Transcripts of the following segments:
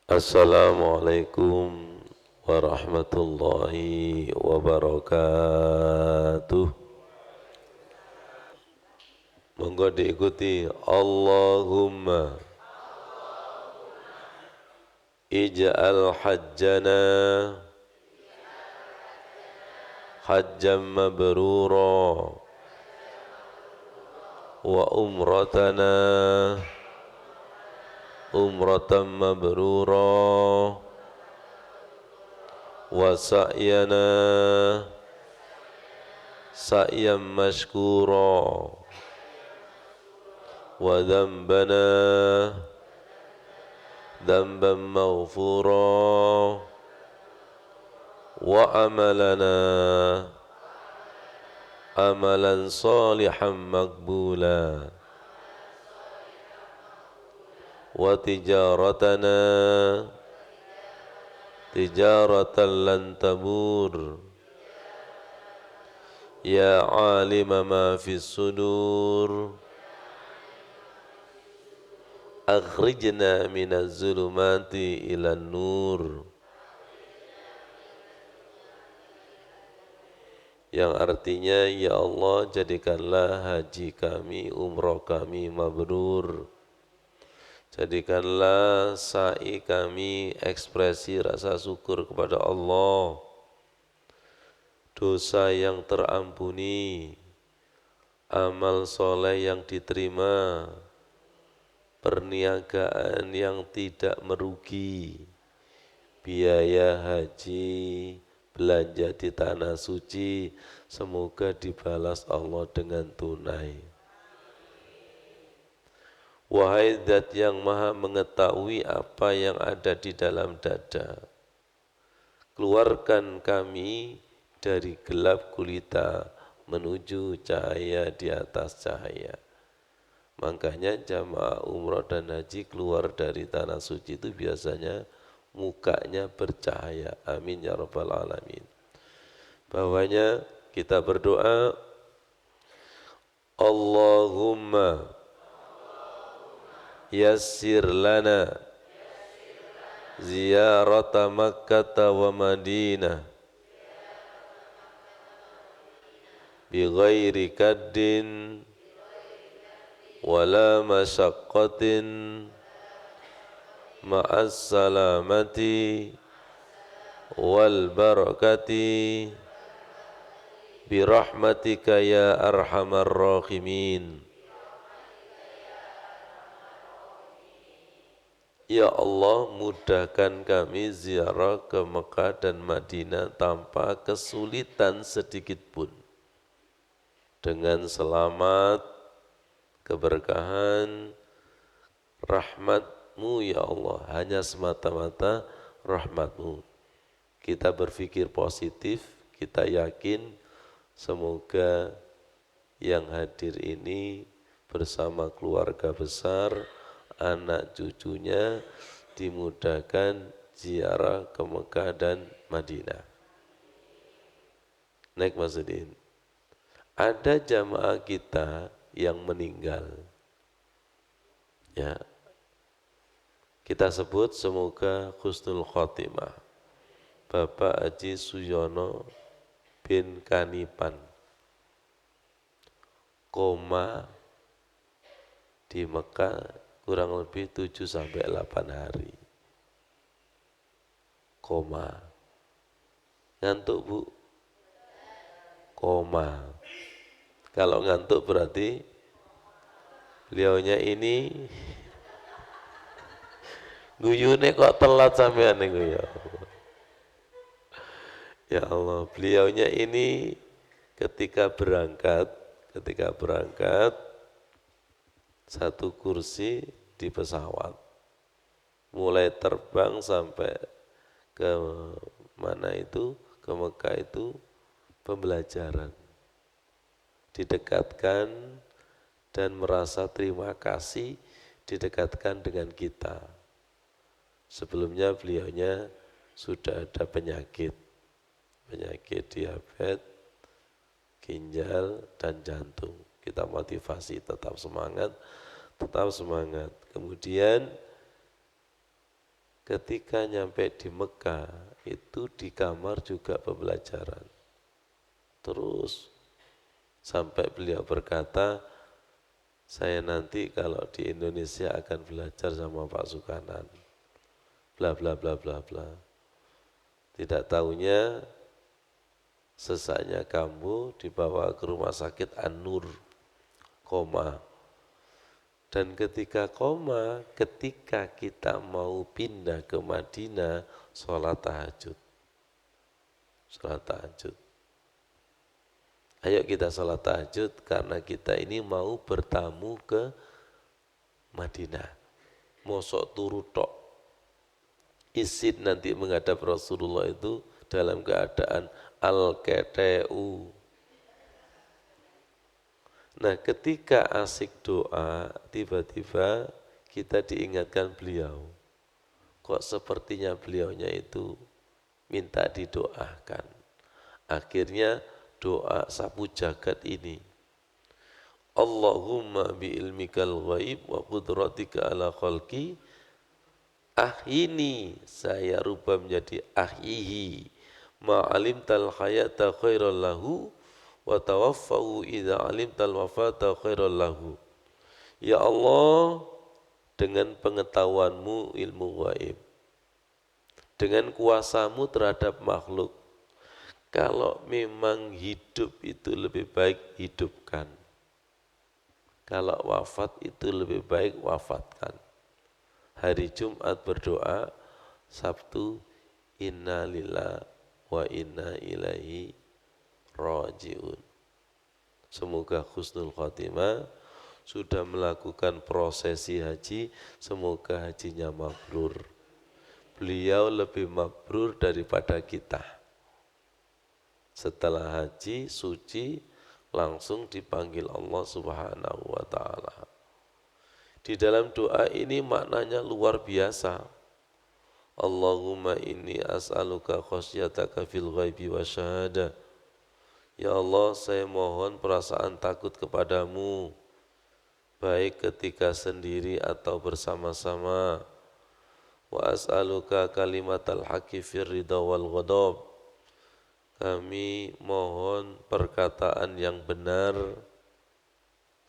Assalamualaikum warahmatullahi wabarakatuh. Monggo diikuti. Allahumma ij'al hajjana hajjan mabrura wa umratana umratan mabrura wa sa'yana sa'yan mashkura wa dhanbana dhanban maghfura wa amalana amalan salihan maqbula wa tijaratana tijaratan lan tabur ya alima ma fis sudur akhrijna minaz zulumati ilan nur, yang artinya ya Allah jadikanlah haji kami, umroh kami mabrur, jadikanlah sa'i kami ekspresi rasa syukur kepada Allah, dosa yang terampuni, amal soleh yang diterima, perniagaan yang tidak merugi, biaya haji, belanja di tanah suci, semoga dibalas Allah dengan tunai. Wahai Zat yang maha mengetahui apa yang ada di dalam dada, keluarkan kami dari gelap gulita menuju cahaya di atas cahaya. Makanya jamaah umrah dan haji keluar dari tanah suci itu biasanya mukanya bercahaya. Amin ya rabbal alamin. Bahwanya kita berdoa, Allahumma yassir lana ziyarata Makkah wa Madinah bi ghairi kaddin wala masyaqqatin ma'as salamati wal barakati birahmatika ya arhamar rahimin. Ya Allah, mudahkan kami ziarah ke Mekah dan Madinah tanpa kesulitan sedikit pun, dengan selamat, keberkahan, rahmat-Mu ya Allah, hanya semata-mata rahmat-Mu. Kita berpikir positif, kita yakin semoga yang hadir ini bersama keluarga besar, anak cucunya dimudahkan ziarah ke Mekah dan Madinah. Naik Masudin, ada jamaah kita yang meninggal, ya, kita sebut semoga husnul khotimah. Bapak Haji Suyono bin Kanipan, koma di Mekah kurang lebih 7-8 hari. Koma. Ngantuk Bu? Koma. Kalau ngantuk berarti beliaunya ini guyune kok telat sampean niku ya. Ya Allah, beliaunya ini ketika berangkat satu kursi di pesawat, mulai terbang sampai ke mana itu, ke Mekah itu pembelajaran, didekatkan dan merasa terima kasih didekatkan dengan kita. Sebelumnya beliaunya sudah ada penyakit diabetes, ginjal dan jantung. Kita motivasi tetap semangat. Kemudian Ketika nyampe di Mekah, itu di kamar juga pembelajaran. Terus sampai beliau berkata, saya nanti kalau di Indonesia akan belajar sama Pak Sukanan. Bla bla bla bla bla. Tidak tahunya sesaknya kambuh dibawa ke rumah sakit An-Nur, koma. Dan ketika koma, ketika kita mau pindah ke Madinah, sholat tahajud. Sholat tahajud. Ayo kita sholat tahajud karena kita ini mau bertamu ke Madinah. Mosok turu tok. Isin nanti menghadap Rasulullah itu dalam keadaan al-kete'u. Nah, ketika asik doa, tiba-tiba kita diingatkan beliau. Kok sepertinya beliaunya itu minta didoakan. Akhirnya doa sapu jagat ini. Allahumma bi'ilmikal ghaib wa qudratika ala khalqi ahyini, saya rubah menjadi ahyihi ma'alimtal hayata khairal lahu wa tawaffahu idza alimtal wafata khairal lahu. Ya Allah, dengan pengetahuanmu ilmu gaib, dengan kuasamu terhadap makhluk, kalau memang hidup itu lebih baik, hidupkan. Kalau wafat itu lebih baik, wafatkan. Hari Jumat berdoa, Sabtu inna lillahi wa inna ilaihi rajiun. Semoga husnul khotimah, sudah melakukan prosesi haji, semoga hajinya mabrur. Beliau lebih mabrur daripada kita. Setelah haji suci langsung dipanggil Allah Subhanahu wa taala. Di dalam doa ini maknanya luar biasa. Allahumma inni as'aluka khasyataka fil ghaibi wa syahada. Ya Allah, saya mohon perasaan takut kepadamu, baik ketika sendiri atau bersama-sama. Wa as'aluka kalimatal haqqi fir ridha wal ghadab. Kami mohon perkataan yang benar,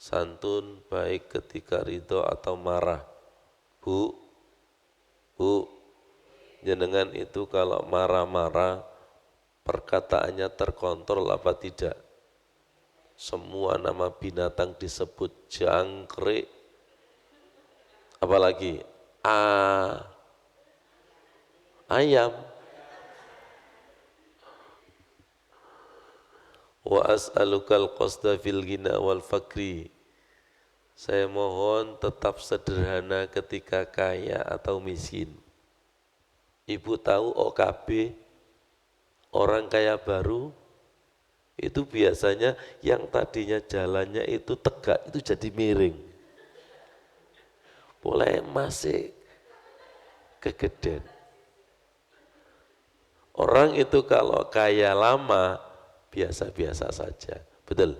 santun, baik ketika ridho atau marah. Bu, jenengan itu kalau marah-marah, perkataannya terkontrol apa tidak? Semua nama binatang disebut, jangkrik, apalagi ayam. Wa as'alukal qasda fil ghina wal fakri. Saya mohon tetap sederhana ketika kaya atau miskin. Ibu tahu OKB, orang kaya baru, itu biasanya yang tadinya jalannya itu tegak, itu jadi miring. Mulai masih kegedean. Orang itu kalau kaya lama, biasa-biasa saja, betul.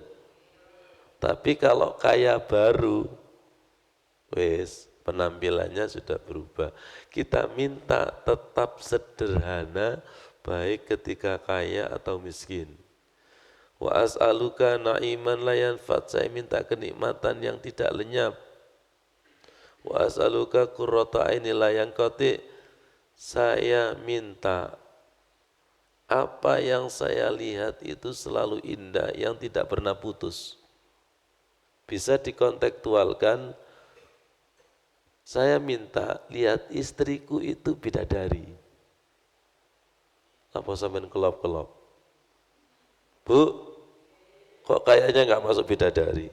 Tapi kalau kaya baru, wes penampilannya sudah berubah. Kita minta tetap sederhana, baik ketika kaya atau miskin. Wa as'aluka na'iman la yanfat, saya minta kenikmatan yang tidak lenyap. Wa as'aluka qurrata aini la yanqati, saya minta apa yang saya lihat itu selalu indah, yang tidak pernah putus. Bisa dikontekstualkan, saya minta lihat istriku itu bidadari. Apa sampean kelop-kelop? Bu, kok kayaknya nggak masuk bidadari?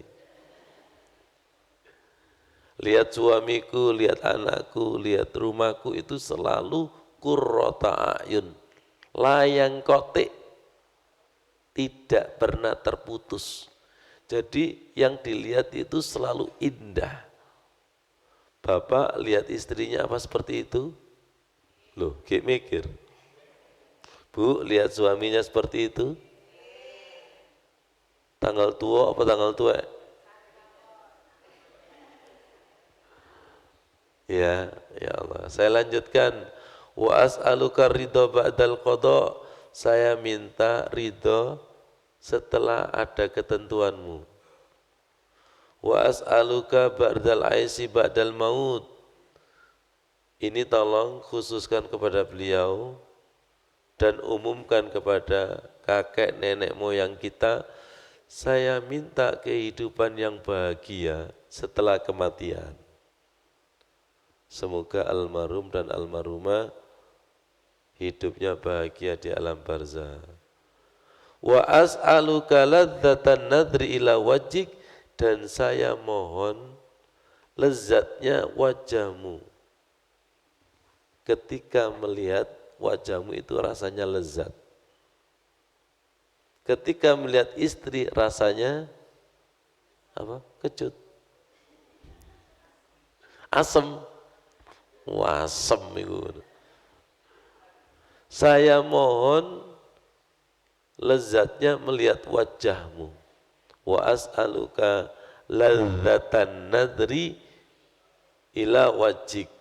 Lihat suamiku, lihat anakku, lihat rumahku itu selalu qurrata ayun. Layang kotik, tidak pernah terputus. Jadi yang dilihat itu selalu indah. Bapak lihat istrinya apa seperti itu? Loh, kayak mikir. Bu, lihat suaminya seperti itu? Tanggal tua apa tanggal tua? Ya, ya Allah. Saya lanjutkan. Wa as'aluka ridho ba'dal qada, saya minta ridho setelah ada ketentuanmu. Wa as'aluka ba'dal aisi ba'dal maut, ini tolong khususkan kepada beliau dan umumkan kepada kakek nenek moyang kita, saya minta kehidupan yang bahagia setelah kematian. Semoga almarhum dan almarhumah hidupnya bahagia di alam barzah. Wa as'aluka ladzatan nadri ila wajhik, dan saya mohon lezatnya wajahmu. Ketika melihat wajahmu itu rasanya lezat. Ketika melihat istri rasanya apa? Kecut. Asem. Wasem itu. Saya mohon lezatnya melihat wajahmu. Wa as'aluka ladzatan nadri ila wajhik,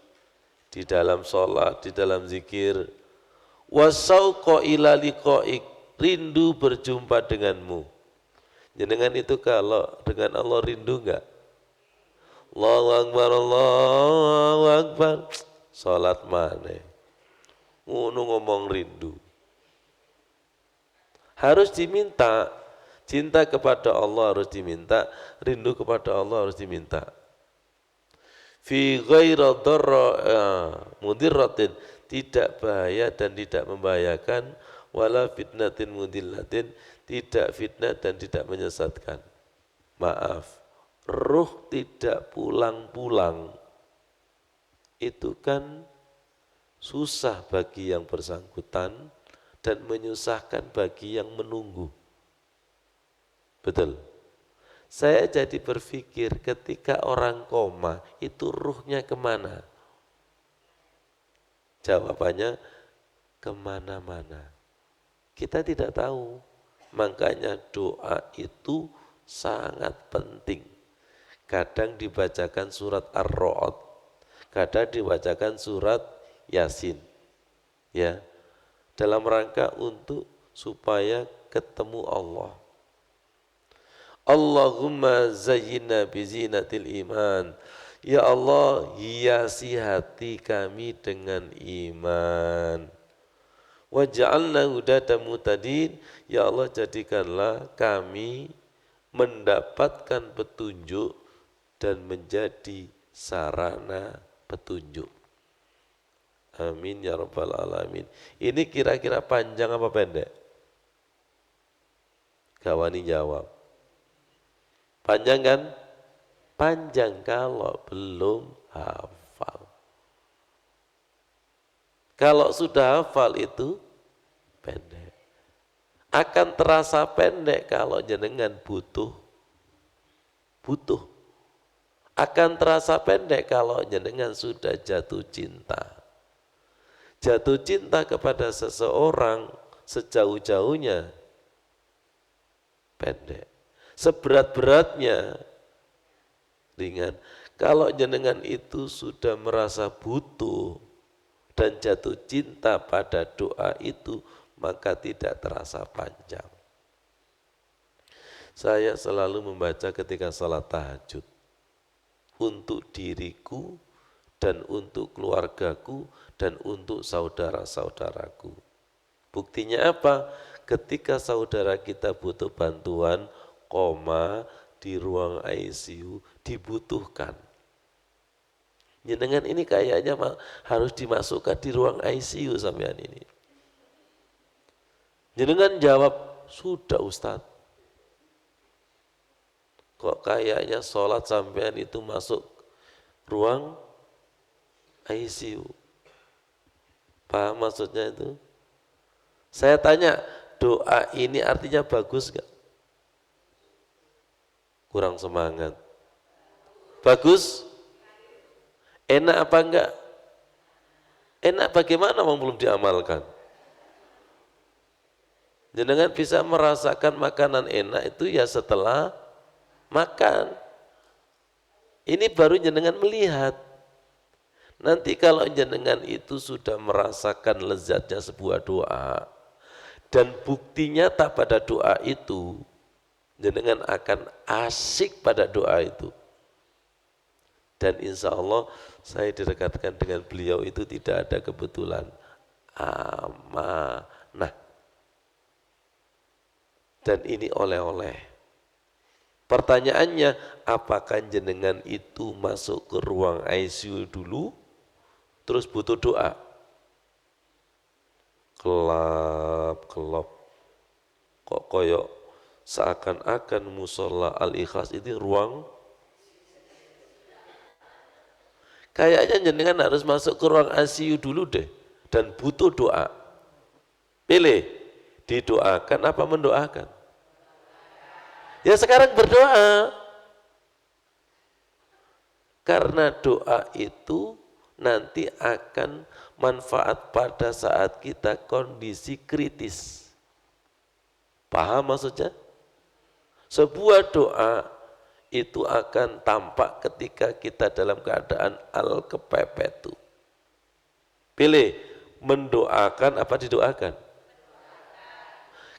di dalam sholat, di dalam zikir. Wasauqa ila liqa'ik, rindu berjumpa denganmu. Jenengan itu kalau dengan Allah rindu enggak? Allahu Akbar, Allahu Akbar. Sholat mana? Ngomong rindu. Harus diminta. Cinta kepada Allah harus diminta. Rindu kepada Allah harus diminta. Fi ghaira dharra mudirratin, tidak bahaya dan tidak membahayakan, wala fitnatin mudillatin, tidak fitnah dan tidak menyesatkan. Maaf, ruh tidak pulang-pulang itu kan susah bagi yang bersangkutan dan menyusahkan bagi yang menunggu. Betul. Saya jadi berpikir ketika orang koma itu ruhnya kemana? Jawabannya kemana-mana. Kita tidak tahu. Makanya doa itu sangat penting. Kadang dibacakan surat Ar-Ra'd, kadang dibacakan surat Yasin. Ya. Dalam rangka untuk supaya ketemu Allah. Allahumma zayyinna bizinatil iman. Ya Allah, hiasi hati kami dengan iman. Waj'alna hudatan muhtadin. Ya Allah, jadikanlah kami mendapatkan petunjuk dan menjadi sarana petunjuk. Amin ya rabbal alamin. Ini kira-kira panjang apa pendek? Gawani jawab. Panjang kan? Panjang kalau belum hafal. Kalau sudah hafal itu pendek. Akan terasa pendek kalau jenengan butuh. Akan terasa pendek kalau jenengan sudah jatuh cinta. Jatuh cinta kepada seseorang sejauh-jauhnya pendek. Seberat-beratnya ringan. Kalau jenengan itu sudah merasa butuh dan jatuh cinta pada doa itu, maka tidak terasa panjang. Saya selalu membaca ketika salat tahajud. Untuk diriku dan untuk keluargaku dan untuk saudara-saudaraku. Buktinya apa? Ketika saudara kita butuh bantuan, koma di ruang ICU, dibutuhkan. Jenengan ini kayaknya harus dimasukkan di ruang ICU sampean ini. Jenengan jawab, sudah Ustadz. Kok kayaknya sholat sampean itu masuk ruang ICU. Paham maksudnya itu? Saya tanya, doa ini artinya bagus gak? Kurang semangat. Bagus? Enak apa enggak? Enak bagaimana belum diamalkan? Jenengan bisa merasakan makanan enak itu ya setelah makan. Ini baru jenengan melihat. Nanti kalau jenengan itu sudah merasakan lezatnya sebuah doa dan bukti nyata pada doa itu, jenengan akan asyik pada doa itu. Dan insya Allah saya direkatkan dengan beliau itu tidak ada kebetulan, amanah. Dan ini oleh-oleh. Pertanyaannya, apakah jenengan itu masuk ke ruang ICU dulu, terus butuh doa? Kelap, kok koyok seakan-akan musola al-ikhlas ini ruang, kayaknya jenengan harus masuk ke ruang ICU dulu deh, dan butuh doa. Pilih, didoakan apa mendoakan? Ya sekarang berdoa. Karena doa itu nanti akan manfaat pada saat kita kondisi kritis. Paham maksudnya? Sebuah doa itu akan tampak ketika kita dalam keadaan al-kepepetu. Pilih, mendoakan apa didoakan?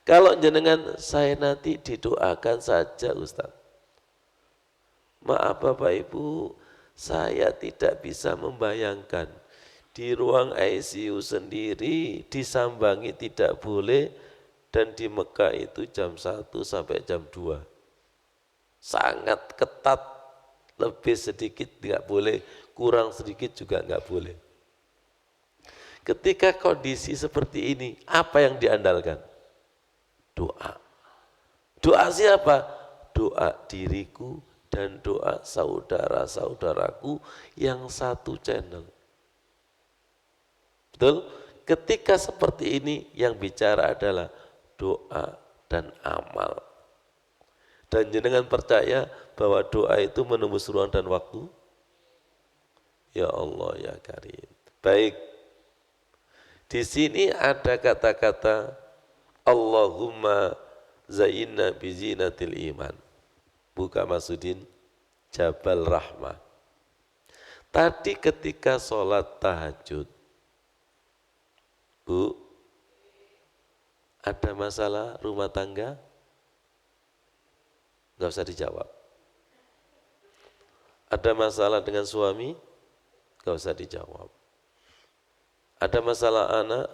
Kalau jenengan saya nanti didoakan saja Ustaz. Maaf Bapak Ibu, saya tidak bisa membayangkan di ruang ICU sendiri disambangi tidak boleh dan di Mekah itu jam 1 sampai jam 2. Sangat ketat, lebih sedikit tidak boleh, kurang sedikit juga enggak boleh. Ketika kondisi seperti ini, apa yang diandalkan? Doa. Doa siapa? Doa diriku dan doa saudara-saudaraku yang satu channel. Betul? Ketika seperti ini yang bicara adalah doa dan amal. Dan jenengan percaya bahwa doa itu menembus ruang dan waktu? Ya Allah ya Karim. Baik. Di sini ada kata-kata Allahumma zayyinna bizinatil iman. Buka Masudin Jabal Rahmah. Tadi ketika sholat tahajud, Bu, ada masalah rumah tangga? Enggak usah dijawab. Ada masalah dengan suami? Enggak usah dijawab. Ada masalah anak?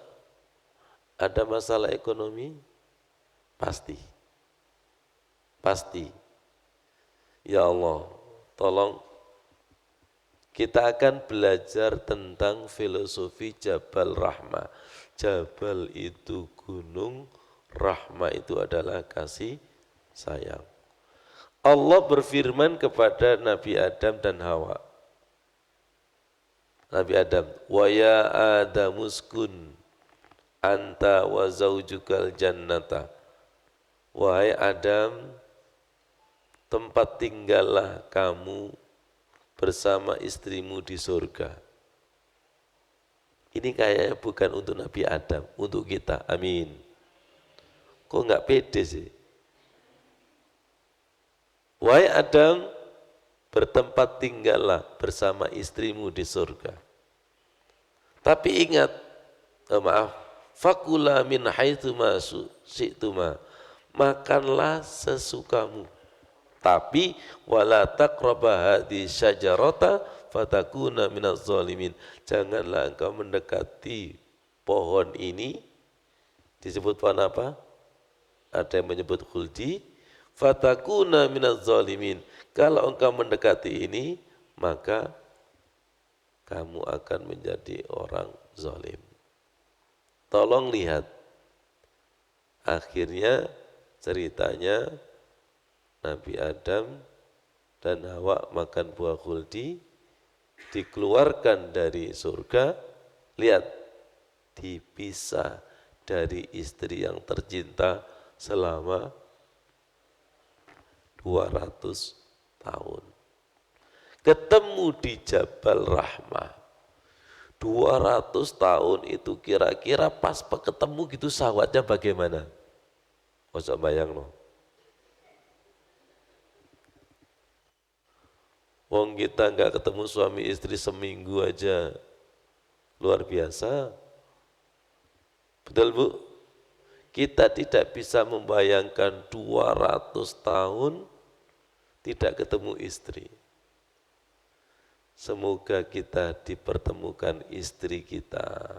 Ada masalah ekonomi? Pasti. Pasti. Ya Allah, tolong kita akan belajar tentang filosofi Jabal Rahmah. Jabal itu gunung, Rahmah itu adalah kasih sayang. Allah berfirman kepada Nabi Adam dan Hawa. Nabi Adam, wa ya Adamuskun anta wa zaujukal jannata. Wahai Adam, tempat tinggallah kamu bersama istrimu di surga. Ini kayaknya bukan untuk Nabi Adam, untuk kita. Amin. Kok enggak pede sih? Wahai Adam, bertempat tinggallah bersama istrimu di surga. Tapi ingat, fakula min haitsu ma syi'tuma, makanlah sesukamu. Tapi wala taqraba hadhi syajarata fatakuna minaz zalimin. Janganlah engkau mendekati pohon ini. Disebut pohon apa? Ada yang menyebut khuldi. Fatakuna minaz zalimin. Kalau engkau mendekati ini, maka kamu akan menjadi orang zalim. Tolong lihat. Akhirnya ceritanya Nabi Adam dan Hawa makan buah khuldi, dikeluarkan dari surga, lihat, dipisah dari istri yang tercinta selama 200 tahun. Ketemu di Jabal Rahmah. 200 tahun itu kira-kira pas ketemu gitu sawatnya bagaimana? Masa bayang loh. Wong kita enggak ketemu suami istri seminggu aja Luar biasa. Betul Bu? Kita tidak bisa membayangkan 200 tahun tidak ketemu istri. Semoga kita dipertemukan istri kita,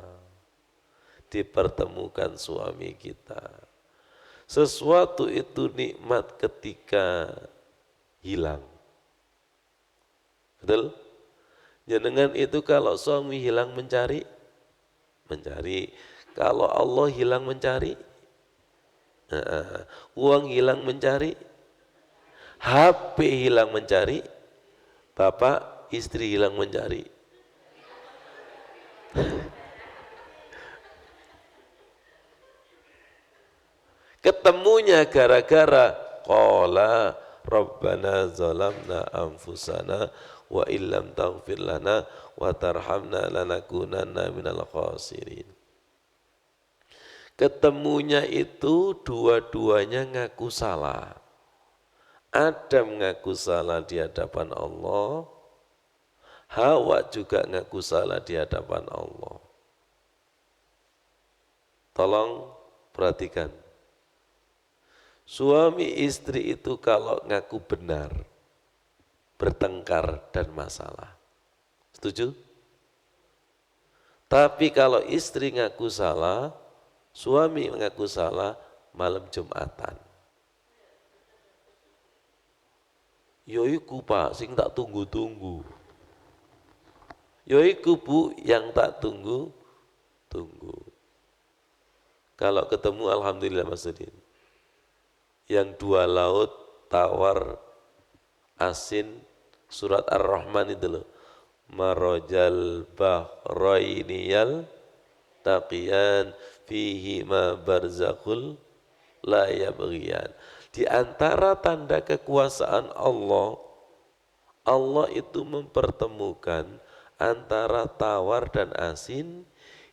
dipertemukan suami kita. Sesuatu itu nikmat ketika hilang. Betul? Jenengan itu kalau suami hilang mencari. Kalau Allah hilang mencari. Uang hilang mencari. HP hilang mencari. Bapak, istri hilang mencari. Ketemunya gara-gara qala rabbana zalamna anfusana wa illam taghfir lana wa tarhamna lanakunanna minal khasirin. Ketemunya itu dua-duanya ngaku salah. Adam ngaku salah di hadapan Allah, Hawa juga ngaku salah di hadapan Allah. Tolong perhatikan. Suami istri itu kalau ngaku benar, bertengkar dan masalah. Setuju? Tapi kalau istri ngaku salah, suami mengaku salah, malam Jumatan. Yoiku Pak, sing tak tunggu-tunggu. Yoiku Bu, yang tak tunggu. Kalau ketemu alhamdulillah Mas Udin. Yang dua laut, tawar, asin, surat Ar-Rahman itu loh. Marojal bahroiniyal taqiyan fihi ma barzakhul la yabghiyan. Di antara tanda kekuasaan Allah, Allah itu mempertemukan antara tawar dan asin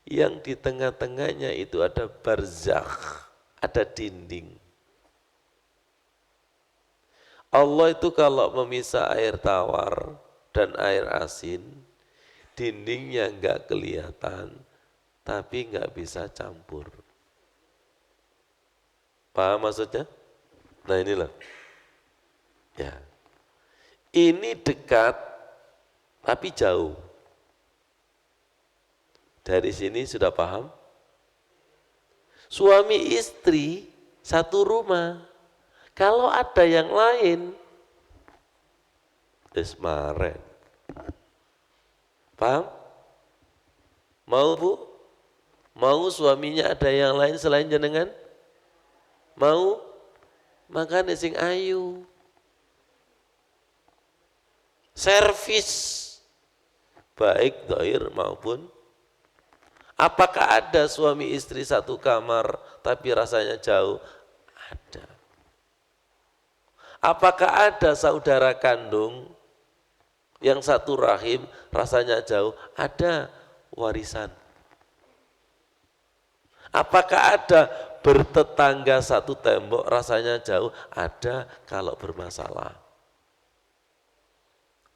yang di tengah-tengahnya itu ada barzakh, ada dinding. Allah itu kalau memisah air tawar dan air asin, dindingnya enggak kelihatan, tapi enggak bisa campur. Paham maksudnya? Nah inilah. Ya. Ini dekat, tapi jauh. Dari sini sudah paham? Suami istri satu rumah. Kalau ada yang lain, desmaren. Paham? Mau Bu? Mau suaminya ada yang lain selain jenengan? Mau? Makanya sing ayu. Servis. Baik dhahir maupun. Apakah ada suami istri satu kamar tapi rasanya jauh? Ada. Apakah ada saudara kandung yang satu rahim rasanya jauh? Ada warisan. Apakah ada bertetangga satu tembok rasanya jauh? Ada kalau bermasalah.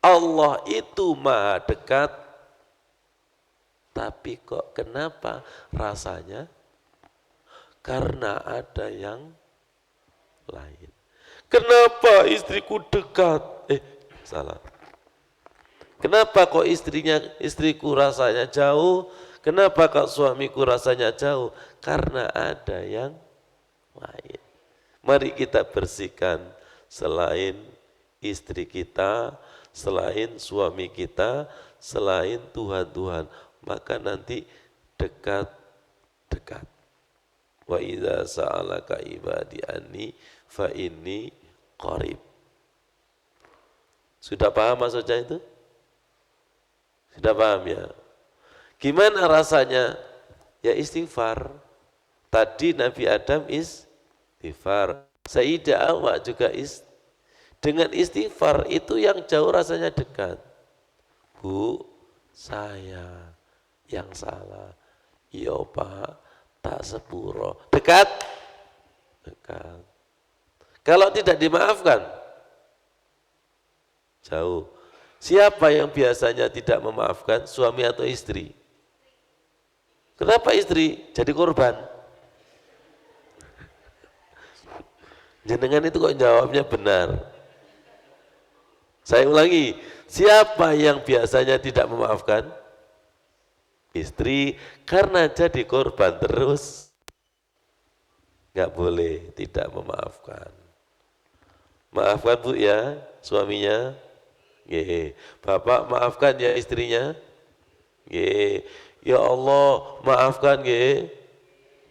Allah itu maha dekat, tapi kok kenapa rasanya? Karena ada yang lain. Kenapa istriku dekat? Salah. Kenapa kok istriku rasanya jauh? Kenapa kok suamiku rasanya jauh? Karena ada yang lain. Mari kita bersihkan selain istri kita, selain suami kita, selain Tuhan-Tuhan. Maka nanti dekat-dekat. Wa idza sa'alaka ibadi anni fa inni qarib. Sudah paham maksudnya itu? Sudah paham ya? Gimana rasanya? Ya istighfar. Tadi Nabi Adam istighfar. Sayyidah Hawa juga dengan istighfar itu yang jauh rasanya dekat. Bu, saya yang salah. Yo Pak, tak sepuro. Dekat? Dekat. Kalau tidak dimaafkan, jauh. Siapa yang biasanya tidak memaafkan, suami atau istri? Kenapa istri jadi korban? Jenengan itu kok jawabnya benar. Saya ulangi, siapa yang biasanya tidak memaafkan? Istri, karena jadi korban terus. Nggak boleh tidak memaafkan. Maafkan Bu ya, suaminya. Ye. Bapak maafkan ya istrinya. Ye. Ya Allah, maafkan ye.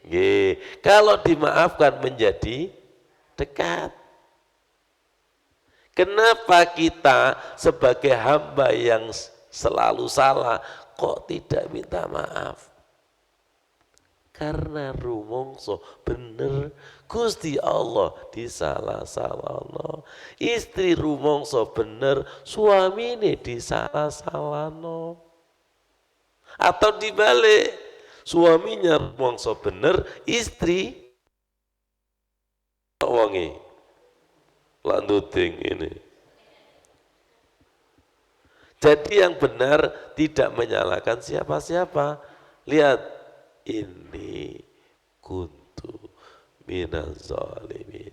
Ye. Kalau dimaafkan menjadi dekat. Kenapa kita sebagai hamba yang selalu salah kok tidak minta maaf? Karena rumongso bener Gusti Allah disalah-salahno. Istri rumongso bener suamine disalah-salahno. Atau dibalik, suaminya rumongso bener, istri wangi lantuting ini. Jadi yang benar tidak menyalahkan siapa-siapa. Lihat, ini kuntu minaz zalimin.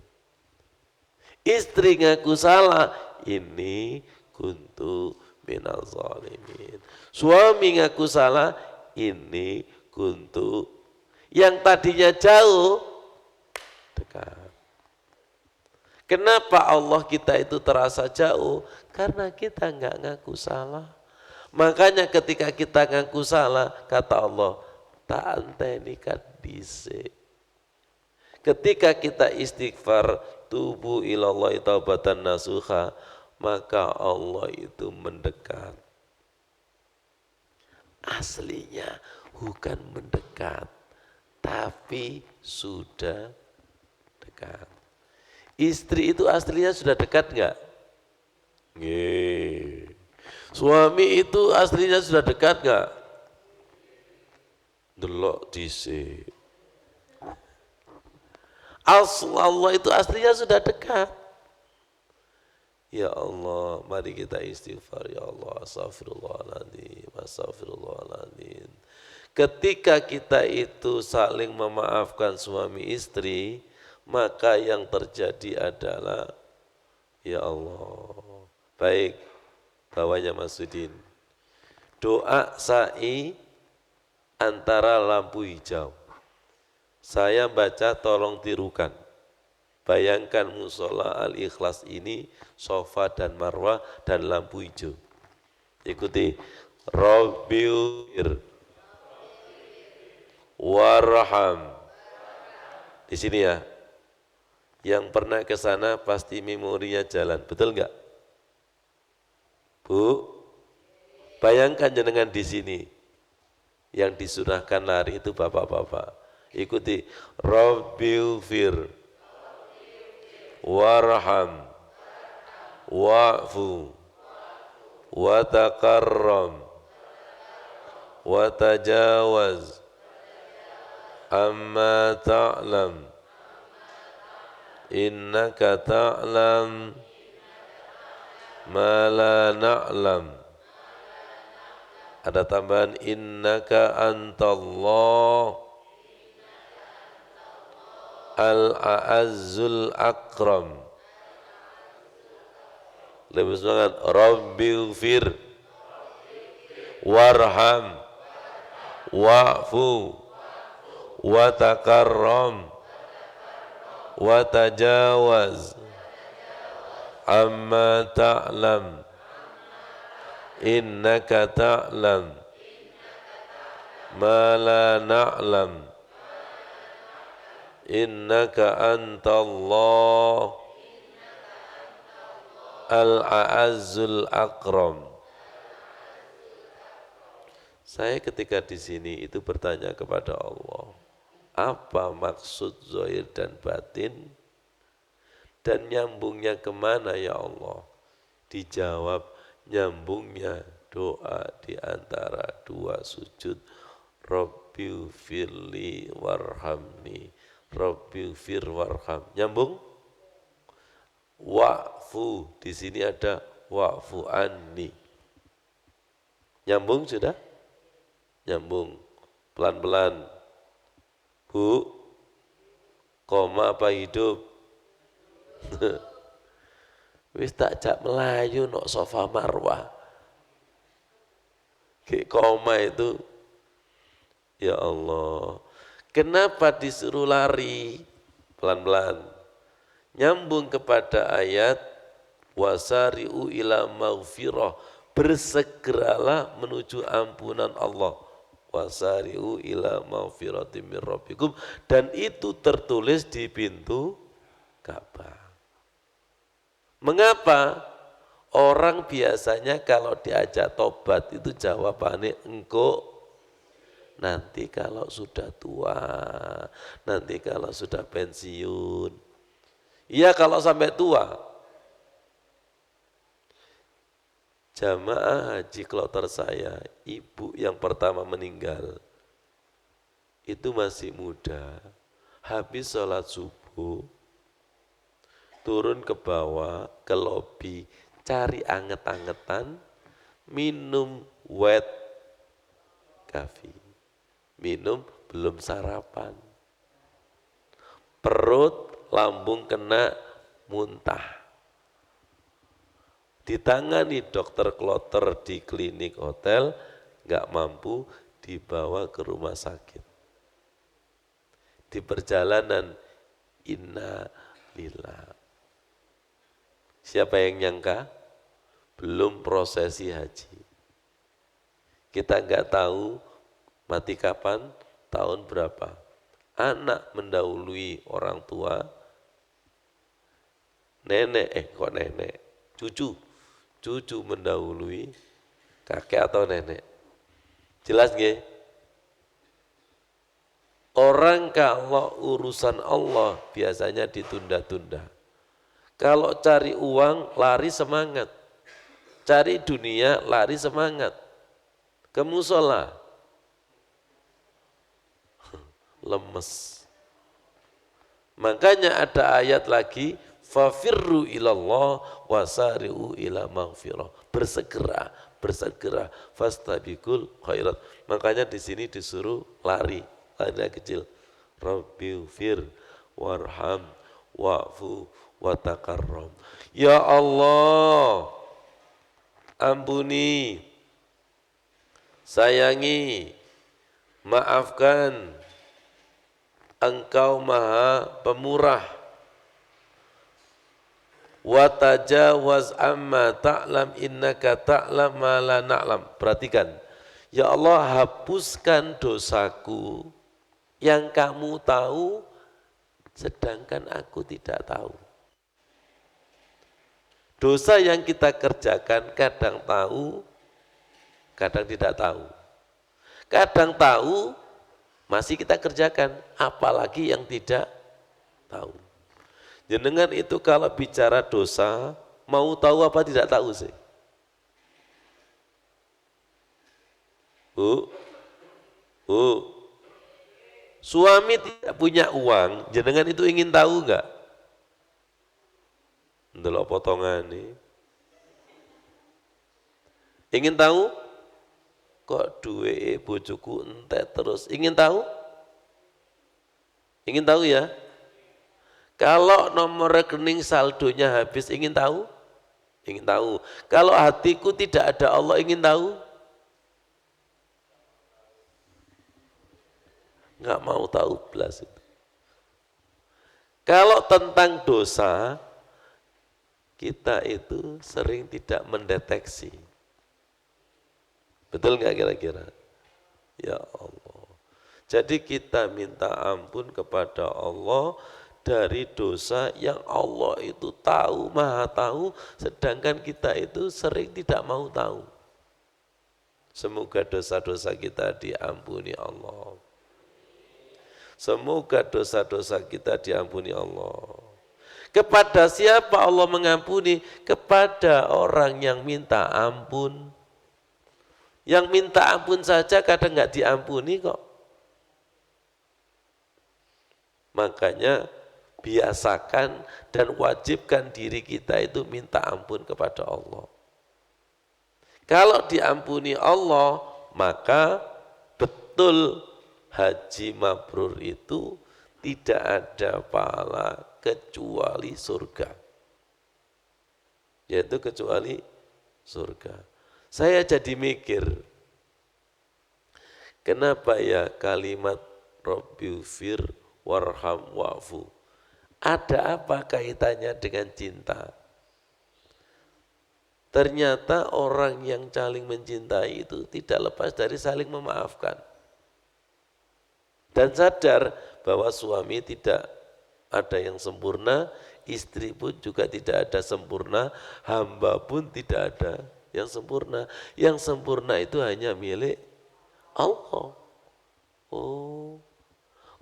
Istri ngaku salah, ini kuntu minaz zalimin. Suami ngaku salah, ini kuntu. Yang tadinya jauh, dekat. Kenapa Allah kita itu terasa jauh? Karena kita nggak ngaku salah. Makanya ketika kita ngaku salah, kata Allah, tak anteni kadise. Ketika kita istighfar, tubu ilallahi taubatan nasuha, maka Allah itu mendekat. Aslinya bukan mendekat, tapi sudah dekat. Istri itu aslinya sudah dekat enggak? Nggih. Suami itu aslinya sudah dekat enggak? Delok dhisik. Allah itu aslinya sudah dekat. Ya Allah, mari kita istighfar. Ya Allah, astagfirullahaladzim, astagfirullahaladzim. Ketika kita itu saling memaafkan suami istri, maka yang terjadi adalah, ya Allah, baik, bawahnya Mas Sudin, doa sa'i antara lampu hijau. Saya baca tolong tirukan. Bayangkan musola Al-Ikhlas ini, sofa dan marwah dan lampu hijau. Ikuti. Rabbighfir warham. Di sini ya. Yang pernah ke sana pasti memorinya jalan, betul enggak? Bu, bayangkan jenengan di sini. Yang disunahkan lari itu bapak-bapak. Ikuti. Rabbighfir warham wa'fu watakarram watajawaz amma ta'lam innaka ta'lam ma la na'lam. Ada tambahan innaka antallah al-a'azzul akram. Lebih semangat. Rabbighfir warham wa'fu watakarram watajawaz amma ta'lam innaka ta'lam ma la na'lam innaka antallah al-a'azzul akram. Saya ketika di sini itu bertanya kepada Allah, apa maksud zahir dan batin dan nyambungnya kemana ya Allah? Dijawab, nyambungnya doa di antara dua sujud. Rabbighfirli warhamni, Rabbighfir warham. Nyambung? Wa'fu, di sini ada wa'fu anni. Nyambung sudah? Nyambung. Pelan-pelan. Bu, koma apa hidup? Wis tak jak melayu nok sofa marwah. Kayak koma itu, ya Allah. Kenapa disuruh lari? Pelan-pelan. Nyambung kepada ayat wasari'u ila maghfirah, bersegeralah menuju ampunan Allah. Wasari'u ila maghfiratin min rabbikum, dan itu tertulis di pintu Ka'bah. Mengapa? Orang biasanya kalau diajak tobat itu jawabannya engkau nanti kalau sudah tua, nanti kalau sudah pensiun. Iya kalau sampai tua. Jamaah haji kloter saya, ibu yang pertama meninggal, itu masih muda, habis sholat subuh, turun ke bawah, ke lobi, cari anget-angetan, minum wet coffee, minum belum sarapan, perut, lambung kena muntah. Ditangani dokter kloter di klinik hotel, nggak mampu, dibawa ke rumah sakit. Di perjalanan, inna lillah. Siapa yang nyangka? Belum prosesi haji. Kita nggak tahu mati kapan, tahun berapa. Anak mendahului orang tua, cucu mendahului kakek atau nenek. Jelas nggih? Orang kalau urusan Allah biasanya ditunda-tunda. Kalau cari uang lari semangat, cari dunia lari semangat, ke musola lemes. Makanya ada ayat lagi, fafirru ilallah wasari'u ila maghfirah. Bersegera, fastabiqul khairat. Makanya di sini disuruh lari kecil. Rabbighfir warham wa'fu wa takarram. Ya Allah, ampuni, sayangi, maafkan, Engkau Maha Pemurah. Wa tajawaz amma ta'lam innaka ta'lam ma la na'lam. Perhatikan, ya Allah, hapuskan dosaku yang kamu tahu sedangkan aku tidak tahu. Dosa yang kita kerjakan kadang tahu, kadang tidak tahu. Kadang tahu, masih kita kerjakan, apalagi yang tidak tahu. Jenengan itu kalau bicara dosa, mau tahu apa tidak tahu sih? Bu, suami tidak punya uang, jenengan itu ingin tahu enggak? Ndelok potongan nih. Ingin tahu? Kok duwe bojoku entek terus? Ingin tahu? Ingin tahu ya? Kalau nomor rekening saldonya habis, ingin tahu? Ingin tahu. Kalau hatiku tidak ada Allah, ingin tahu? Enggak mau tahu belas itu. Kalau tentang dosa, kita itu sering tidak mendeteksi. Betul nggak kira-kira? Ya Allah. Jadi kita minta ampun kepada Allah dari dosa yang Allah itu tahu, maha tahu, sedangkan kita itu sering tidak mau tahu. Semoga dosa-dosa kita diampuni Allah. Semoga dosa-dosa kita diampuni Allah. Kepada siapa Allah mengampuni? Kepada orang yang minta ampun. Yang minta ampun saja kadang nggak diampuni kok. Makanya biasakan dan wajibkan diri kita itu minta ampun kepada Allah. Kalau diampuni Allah, maka betul haji mabrur itu tidak ada pahala kecuali surga. Yaitu kecuali surga. Saya jadi mikir, kenapa ya kalimat Rabbighfir warham wa'fu? Ada apa kaitannya dengan cinta? Ternyata orang yang saling mencintai itu tidak lepas dari saling memaafkan. Dan sadar bahwa suami tidak ada yang sempurna, istri pun juga tidak ada sempurna, hamba pun tidak ada yang sempurna. Yang sempurna itu hanya milik Allah. Oh,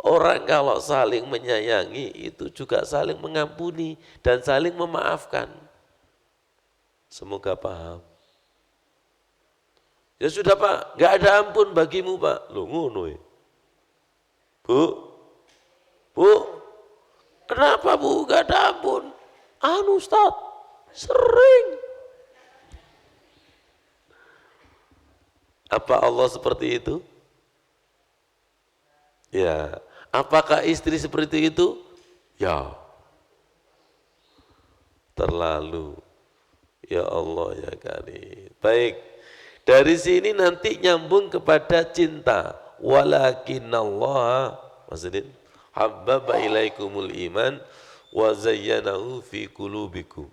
orang kalau saling menyayangi itu juga saling mengampuni dan saling memaafkan. Semoga paham. Ya sudah Pak, nggak ada ampun bagimu Pak. Loh ngono ya. Bu, kenapa Bu nggak ada ampun? Anu Ustaz, sering. Apa Allah seperti itu? Ya. Apakah istri seperti itu? Ya. Terlalu. Ya Allah ya Karim. Baik. Dari sini nanti nyambung kepada cinta. Walakinallaha, maksudin, habbaba ilaikumul iman wa zayyanahu fi qulubikum.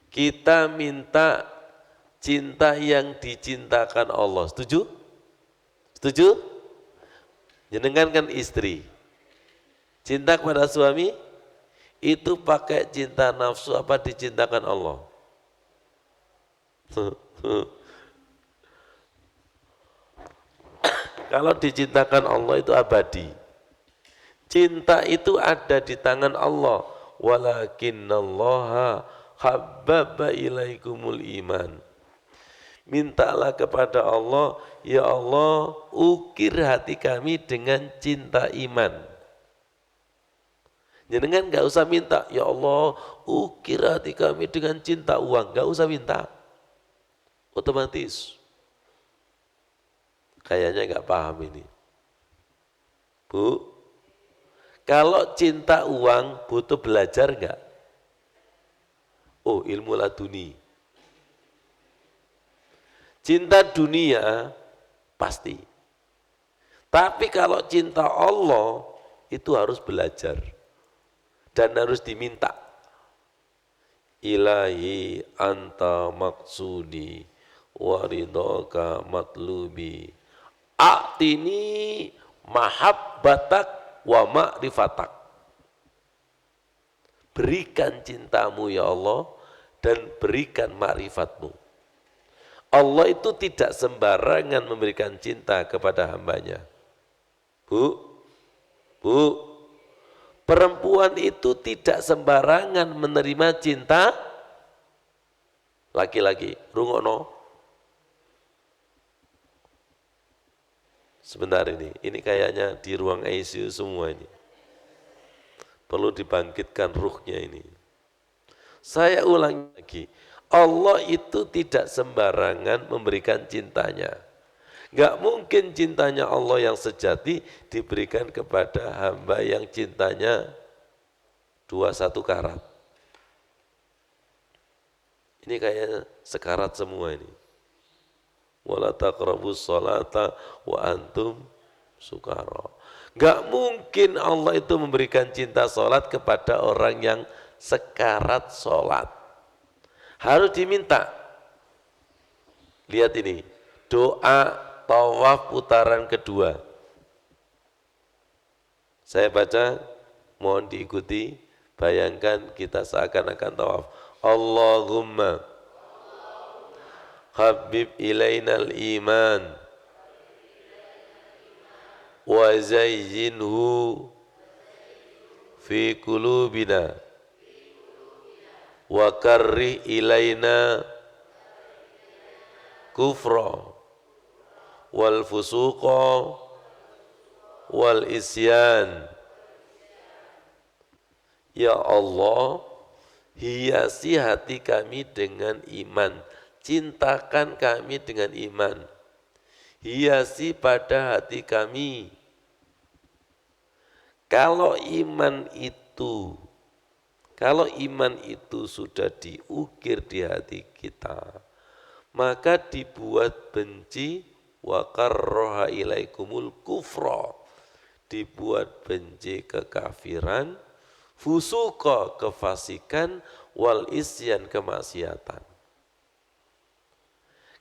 Kita minta cinta yang dicintakan Allah. Setuju? Setuju? Jenengan kan istri. Cinta kepada suami itu pakai cinta nafsu apa dicintakan Allah? Kalau dicintakan Allah itu abadi. Cinta itu ada di tangan Allah. Walakinnallaha habbaba ilaikumul iman. Mintalah kepada Allah, ya Allah, ukir hati kami dengan cinta iman. Jangan nggak usah minta, ya Allah, ukir hati kami dengan cinta uang, nggak usah minta. Otomatis. Kayaknya nggak paham ini. Bu, kalau cinta uang butuh belajar nggak? Oh, ilmu laduni. Cinta dunia pasti. Tapi kalau cinta Allah itu harus belajar dan harus diminta. Ilahi anta maksudi waridhoka matlubi a'tini mahabbatak wa ma'rifatak. Berikan cintamu ya Allah dan berikan ma'rifatmu. Allah itu tidak sembarangan memberikan cinta kepada hambanya. Bu, perempuan itu tidak sembarangan menerima cinta laki-laki. Rungokno. Sebentar ini kayaknya di ruang ICU semua ini. Perlu dibangkitkan ruhnya ini. Saya ulangi lagi. Allah itu tidak sembarangan memberikan cintanya. Enggak mungkin cintanya Allah yang sejati diberikan kepada hamba yang cintanya 21 karat. Ini kayaknya sekarat semua ini. Wala taqrabus sholata wa antum sukara. Enggak mungkin Allah itu memberikan cinta sholat kepada orang yang sekarat sholat. Harus diminta. Lihat ini, doa tawaf putaran kedua. Saya baca, mohon diikuti, bayangkan kita seakan-akan tawaf. Allahumma habib ilainal iman wa zayyinhu fi qulubina wa karrih ilaina kufra wal fusuqa wal isyan. Ya Allah, hiasi hati kami dengan iman, cintakan kami dengan iman. hiasi pada hati kami. Kalau iman itu sudah diukir di hati kita, maka dibuat benci wa karraha ilaikumul kufra, dibuat benci kekafiran, fusuqa kefasikan, wal isyan kemaksiatan.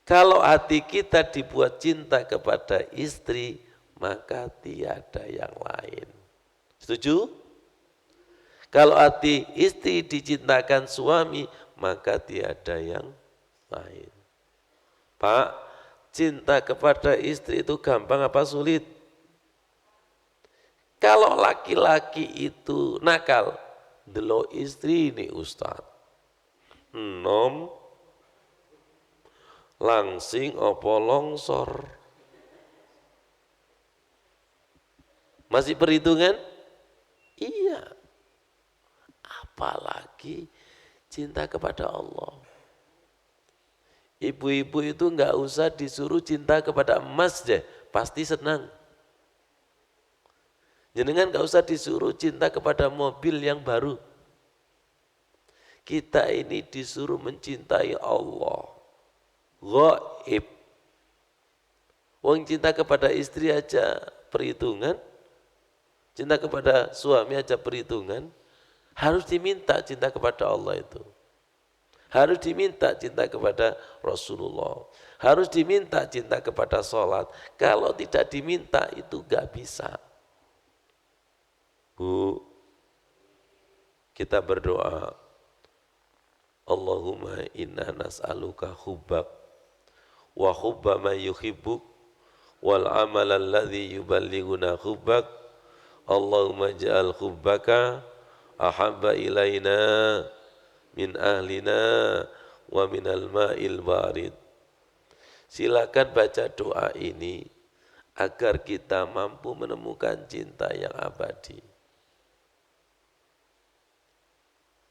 Kalau hati kita dibuat cinta kepada istri, maka tiada yang lain. Setuju? Kalau hati istri dicintakan suami, maka tiada yang lain. Pak, cinta kepada istri itu gampang apa sulit? Kalau laki-laki itu nakal, delok istri ini Ustaz. Nom, langsing opo longsor. Masih perhitungan? Iya. Apalagi cinta kepada Allah. Ibu-ibu itu enggak usah disuruh cinta kepada emas deh, pasti senang. Jenengan enggak usah disuruh cinta kepada mobil yang baru. Kita ini disuruh mencintai Allah. Ghaib. Wong cinta kepada istri aja perhitungan. Cinta kepada suami aja perhitungan. Harus diminta cinta kepada Allah itu. Harus diminta cinta kepada Rasulullah. Harus diminta cinta kepada sholat. Kalau tidak diminta itu gak bisa. Bu, kita berdoa. Allahumma inna nas'aluka hubbak wa hubba ma yuhibbuk wal amal alladhi yuballighuna hubbak. Allahumma ja'al hubbaka ahabba ilaina min ahlina wa minal ma'il barid. Silakan baca doa ini agar kita mampu menemukan cinta yang abadi.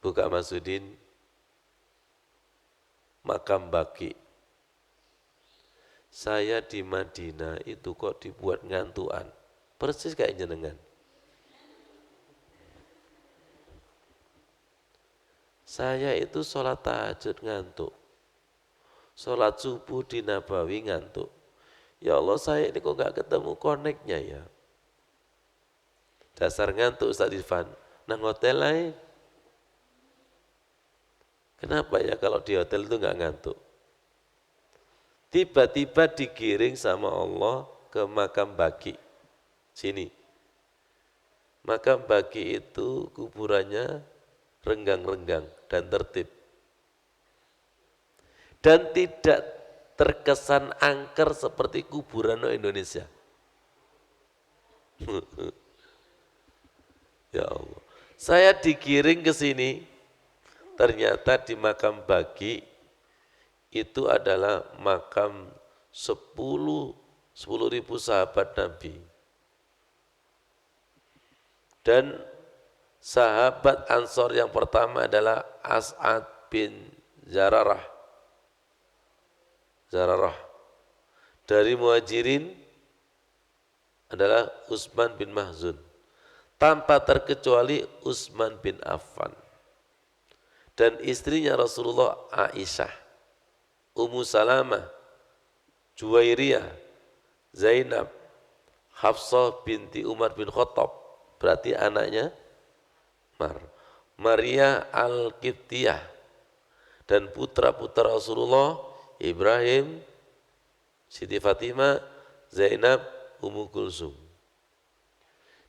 Buka Masudin, makam Baqi. Saya di Madinah itu kok dibuat ngantuan, persis kayak jenengan. Saya itu sholat tahajud ngantuk, sholat subuh di Nabawi ngantuk. Ya Allah, saya ini kok gak ketemu koneknya ya. Dasar ngantuk Ustaz Irfan, nang hotel lain. Kenapa ya kalau di hotel itu gak ngantuk? Tiba-tiba digiring sama Allah ke makam Baqi. Sini. Makam Baqi itu kuburannya renggang-renggang dan tertib. Dan tidak terkesan angker seperti kuburan Indonesia. Ya Allah. Saya digiring ke sini, ternyata di makam Baqi itu adalah makam 10.000 sahabat Nabi. Dan sahabat Ansor yang pertama adalah As'ad bin Zararah. Dari Muhajirin adalah Utsman bin Mahzun. Tanpa terkecuali Utsman bin Affan. Dan istrinya Rasulullah Aisyah, Ummu Salamah, Juwairiyah, Zainab, Hafsah binti Umar bin Khattab, berarti anaknya Maria Al-Qibtiyah, dan putra-putra Rasulullah Ibrahim, Siti Fatimah, Zainab, Ummu Kulsum.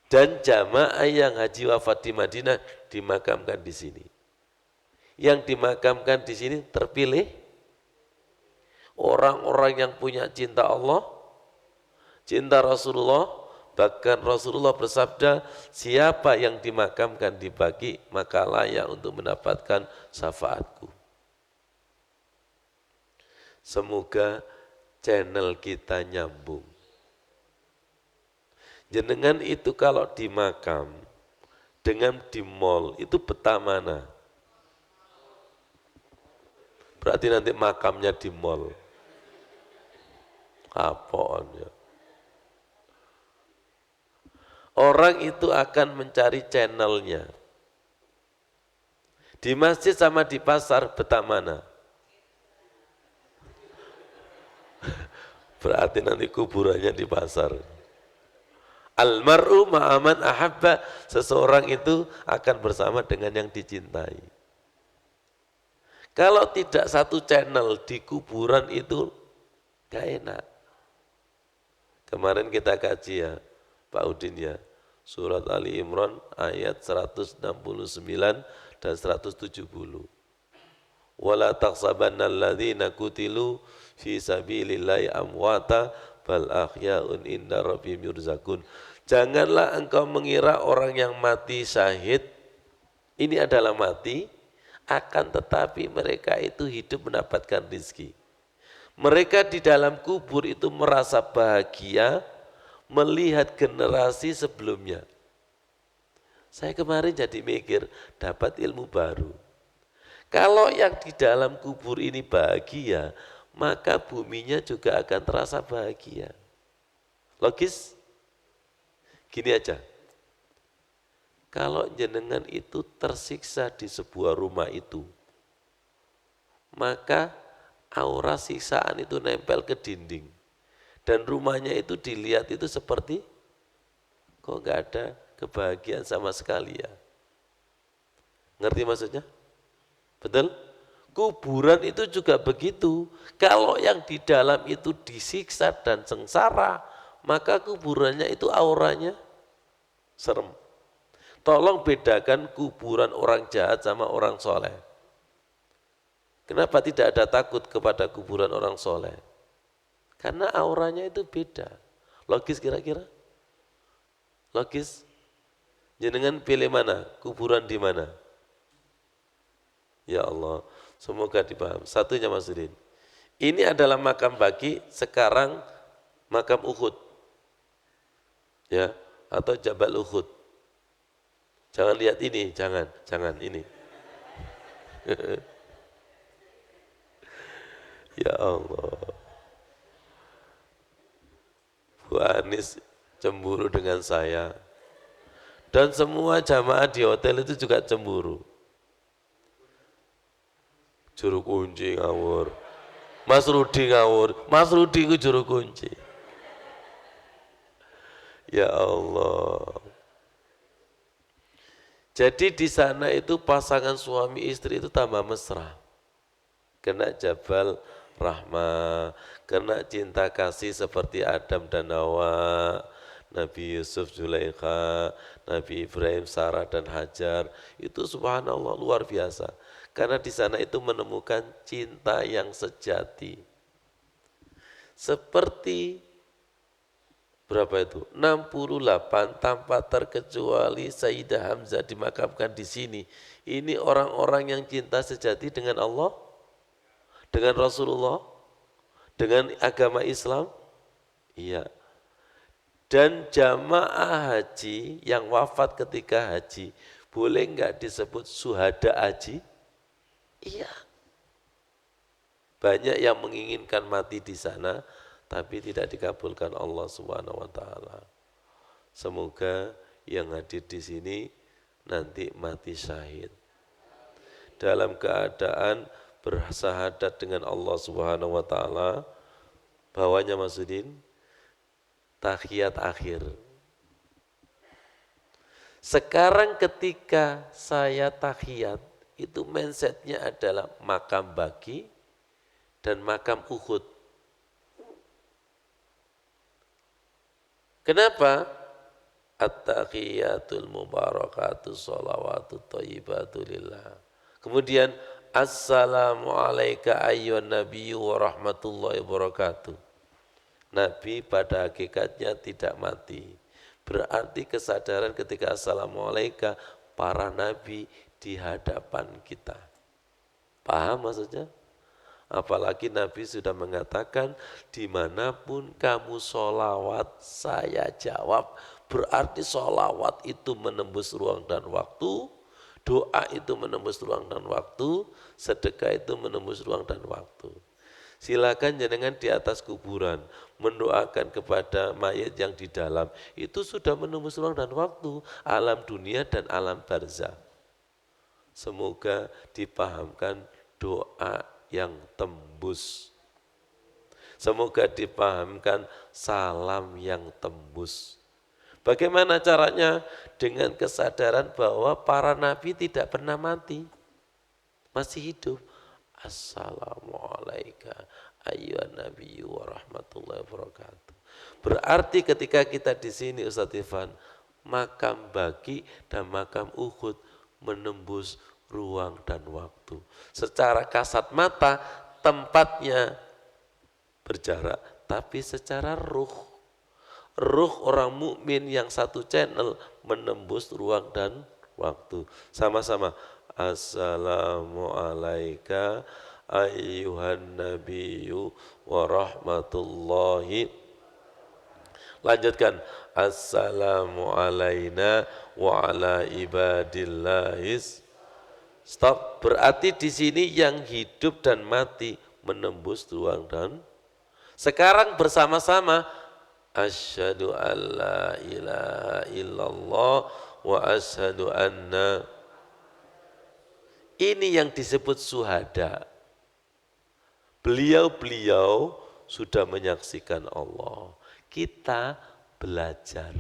Dan jamaah yang haji wafat di Madinah dimakamkan di sini. Yang dimakamkan di sini terpilih orang-orang yang punya cinta Allah, cinta Rasulullah. Bahkan Rasulullah bersabda, siapa yang dimakamkan di Baqi maka layak untuk mendapatkan syafaatku. Semoga channel kita nyambung. Jenengan itu kalau di makam dengan di mall itu betah mana? Berarti nanti makamnya di mall. Kapoan ya. Orang itu akan mencari channelnya. Di masjid sama di pasar, betah mana? Berarti nanti kuburannya di pasar. Almar'u ma'aman ahabba, seseorang itu akan bersama dengan yang dicintai. Kalau tidak satu channel di kuburan itu gak enak. Kemarin kita kaji ya, Pak Udin ya, surat Ali Imran ayat 169 dan 170. Wala taqsabanna alladzina kutilu fi sabilillahi amwata bal ahya'un inda rabbihim yurzaqun. Janganlah engkau mengira orang yang mati syahid ini adalah mati, akan tetapi mereka itu hidup mendapatkan rizki. Mereka di dalam kubur itu merasa bahagia melihat generasi sebelumnya. Saya kemarin jadi mikir, dapat ilmu baru. Kalau yang di dalam kubur ini bahagia, maka buminya juga akan terasa bahagia. Logis? Gini aja, kalau jenengan itu tersiksa di sebuah rumah itu, maka aura siksaan itu nempel ke dinding. Dan rumahnya itu dilihat itu seperti, kok nggak ada kebahagiaan sama sekali ya. Ngerti maksudnya? Betul? Kuburan itu juga begitu. Kalau yang di dalam itu disiksa dan sengsara, maka kuburannya itu auranya serem. Tolong bedakan kuburan orang jahat sama orang soleh. Kenapa tidak ada takut kepada kuburan orang soleh? Karena auranya itu beda. Logis kira-kira? Logis? Jenengan pilih mana? Kuburan di mana? Ya Allah, semoga dipaham. Satunya Mas Udin. Ini adalah makam Baqi, sekarang makam Uhud. Ya, atau Jabal Uhud. Jangan lihat ini, jangan ini. Ya Allah. Bu Anis cemburu dengan saya. Dan semua jamaah di hotel itu juga cemburu. Juru kunci ngawur. Mas Rudi ngawur. Mas Rudi itu juru kunci. Ya Allah. Jadi di sana itu pasangan suami istri itu tambah mesra. Kena Jabal Rahmah, kena cinta kasih seperti Adam dan Hawa, Nabi Yusuf, Zulaikha, Nabi Ibrahim, Sarah dan Hajar. Itu subhanallah luar biasa. Karena di sana itu menemukan cinta yang sejati. Seperti berapa itu? 68 tanpa terkecuali Sayyidah Hamzah dimakamkan di sini. Ini orang-orang yang cinta sejati dengan Allah, dengan Rasulullah, dengan agama Islam. Iya. Dan jamaah haji yang wafat ketika haji, boleh enggak disebut syuhada haji? Iya. Banyak yang menginginkan mati di sana, tapi tidak dikabulkan Allah Subhanahu wa taala. Semoga yang hadir di sini nanti mati syahid dalam keadaan bersahadat dengan Allah Subhanahu wa taala. Bawahnya Mas Udin, tahiyat akhir. Sekarang ketika saya tahiyat, itu mindsetnya adalah makam Baqi dan makam Uhud. Kenapa? At-tahiyatul mubarakatuh sholawatu thayyibatu lillah. Kemudian assalamu alayka ayyuhan nabiyyu wa rahmatullahi wabarakatuh. Nabi pada hakikatnya tidak mati. Berarti kesadaran ketika assalamu alayka para nabi di hadapan kita. Paham maksudnya? Apalagi Nabi sudah mengatakan, dimanapun kamu sholawat, saya jawab. Berarti sholawat itu menembus ruang dan waktu, doa itu menembus ruang dan waktu, sedekah itu menembus ruang dan waktu. Silakan jenengan di atas kuburan mendoakan kepada mayat yang di dalam. Itu sudah menembus ruang dan waktu, alam dunia dan alam barzah. Semoga dipahamkan doa yang tembus. Semoga dipahamkan salam yang tembus. Bagaimana caranya? Dengan kesadaran bahwa para nabi tidak pernah mati, masih hidup. Assalamualaikum ayyuhan nabiyyu wa rahmatullahi wabarakatuh. Berarti ketika kita di sini Ustaz Irfan, makam Baqi dan makam Uhud menembus ruang dan waktu. Secara kasat mata tempatnya berjarak, tapi secara ruh orang mukmin yang satu channel menembus ruang dan waktu. Sama-sama. Assalamualaikum ayyuhan nabiyyu wa rahmatullahi. Lanjutkan. Assalamu alayna wa ala ibadillahis. Stop. Berarti di sini yang hidup dan mati menembus ruang dan. Sekarang bersama-sama. Asyhadu an la ilaha illallah wa asyhadu anna. Ini yang disebut syuhada. Beliau-beliau sudah menyaksikan Allah. Kita belajar,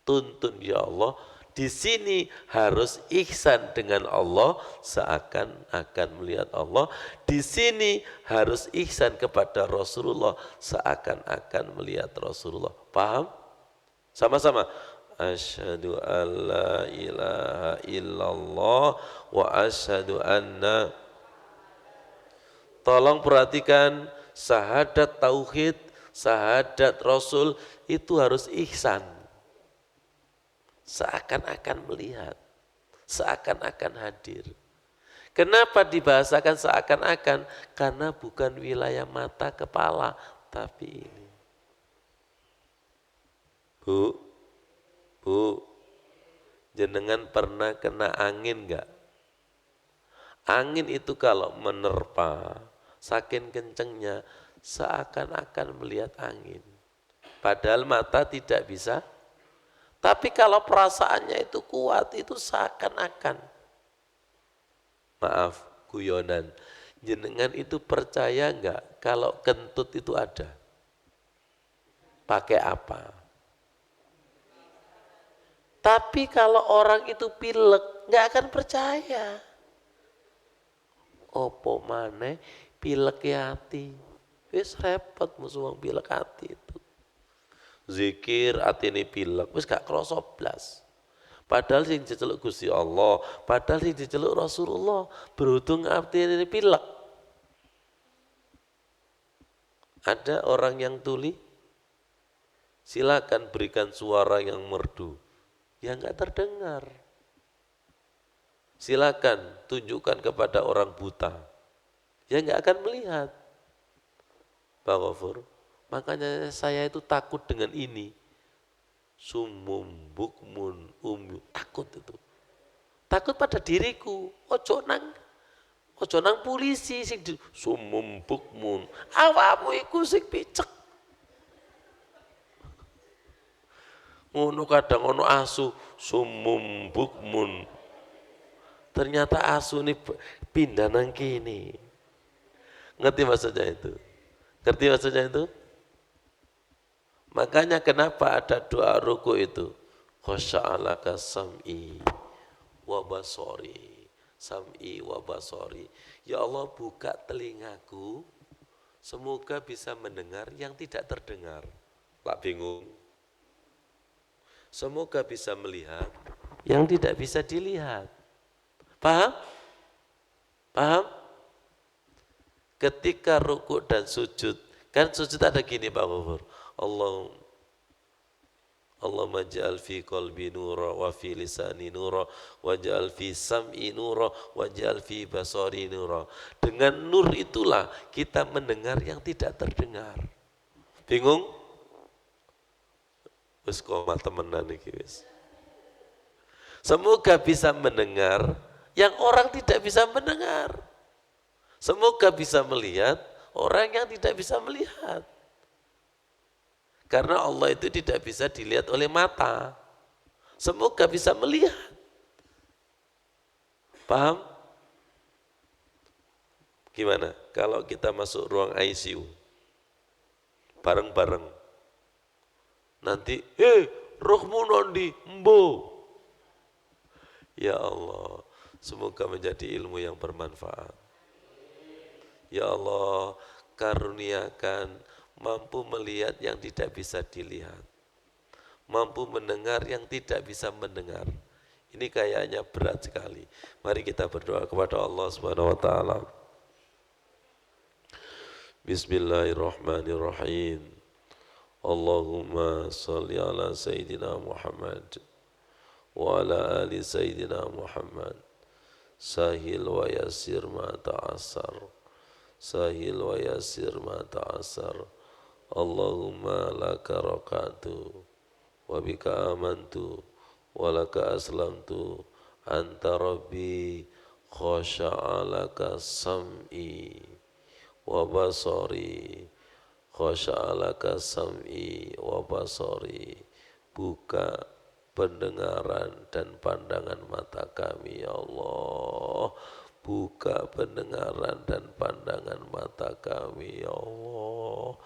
tuntun ya Allah. Di sini harus ihsan dengan Allah, seakan-akan melihat Allah. Di sini harus ihsan kepada Rasulullah, seakan-akan melihat Rasulullah. Paham? Sama-sama. Asyhadu an la ilaha illallah wa asyhadu anna. Tolong perhatikan, syahadat tauhid, syahadat Rasul itu harus ihsan. Seakan-akan melihat, seakan-akan hadir. Kenapa dibahasakan seakan-akan? Karena bukan wilayah mata kepala, tapi ini. Bu, jenengan pernah kena angin enggak? Angin itu kalau menerpa, saking kencengnya, seakan-akan melihat angin. Padahal mata tidak bisa. Tapi kalau perasaannya itu kuat, itu seakan-akan. Maaf, guyonan. Jenengan itu percaya enggak kalau kentut itu ada? Pakai apa? Tapi kalau orang itu pilek, enggak akan percaya. Opo maneh pilek hati. Wis repot musuh wong pilek hati itu. Zikir atine pilek, wis gak krasa blas. Padahal sing diceluk Gusti Allah, padahal sing diceluk Rasulullah, beruntung atine pilek. Ada orang yang tuli? Silakan berikan suara yang merdu. Ya enggak terdengar. Silakan tunjukkan kepada orang buta. Ya enggak akan melihat. Pak Ghafur, makanya saya itu takut dengan ini. Sumum bukmun takut itu. Takut pada diriku. Ojo nang polisi sing sumum bukmun. Awakmu iku sing picek. Ngono kadang ono asu sumum bukmun. Ternyata asu ini pindah nang kini. Ngerti maksudnya itu? Ngerti maksudnya itu? Makanya kenapa ada doa ruku itu? Khosya'alaka sam'i wa basori. Sam'i wa basori. Ya Allah, buka telingaku, semoga bisa mendengar yang tidak terdengar. Tak bingung. Semoga bisa melihat yang tidak bisa dilihat. Paham? Paham? Ketika rukuk dan sujud, kan sujud ada gini Pak Ghafur. Allahumma ja'al fi qalbi nura wa fi lisani nura wa ja'al fi sam'i nura wa ja'al fi basari nura. Dengan nur itulah kita mendengar yang tidak terdengar. Bingung? Wis koma temenan iki wis. Semoga bisa mendengar yang orang tidak bisa mendengar. Semoga bisa melihat orang yang tidak bisa melihat. Karena Allah itu tidak bisa dilihat oleh mata. Semoga bisa melihat. Paham? Gimana? Kalau kita masuk ruang ICU, bareng-bareng, nanti, rohmu nondi, mbo. Ya Allah, semoga menjadi ilmu yang bermanfaat. Ya Allah, karuniakan mampu melihat yang tidak bisa dilihat, mampu mendengar yang tidak bisa mendengar. Ini kayaknya berat sekali. Mari kita berdoa kepada Allah Subhanahu wa taala. Bismillahirrahmanirrahim. Allahumma salli ala Sayyidina Muhammad wa ala ali Sayyidina Muhammad. Sahil wa yasir ma ta'asar. Sahil wa yasir ma ta'asar. Allahumma laka raka'tu wa bika amantu wa laka aslamtu anta rabbi khasha'alaka sam'i wa basari khasha'alaka sam'i wa basari. Buka pendengaran dan pandangan mata kami ya Allah. Buka pendengaran dan pandangan mata kami ya Allah.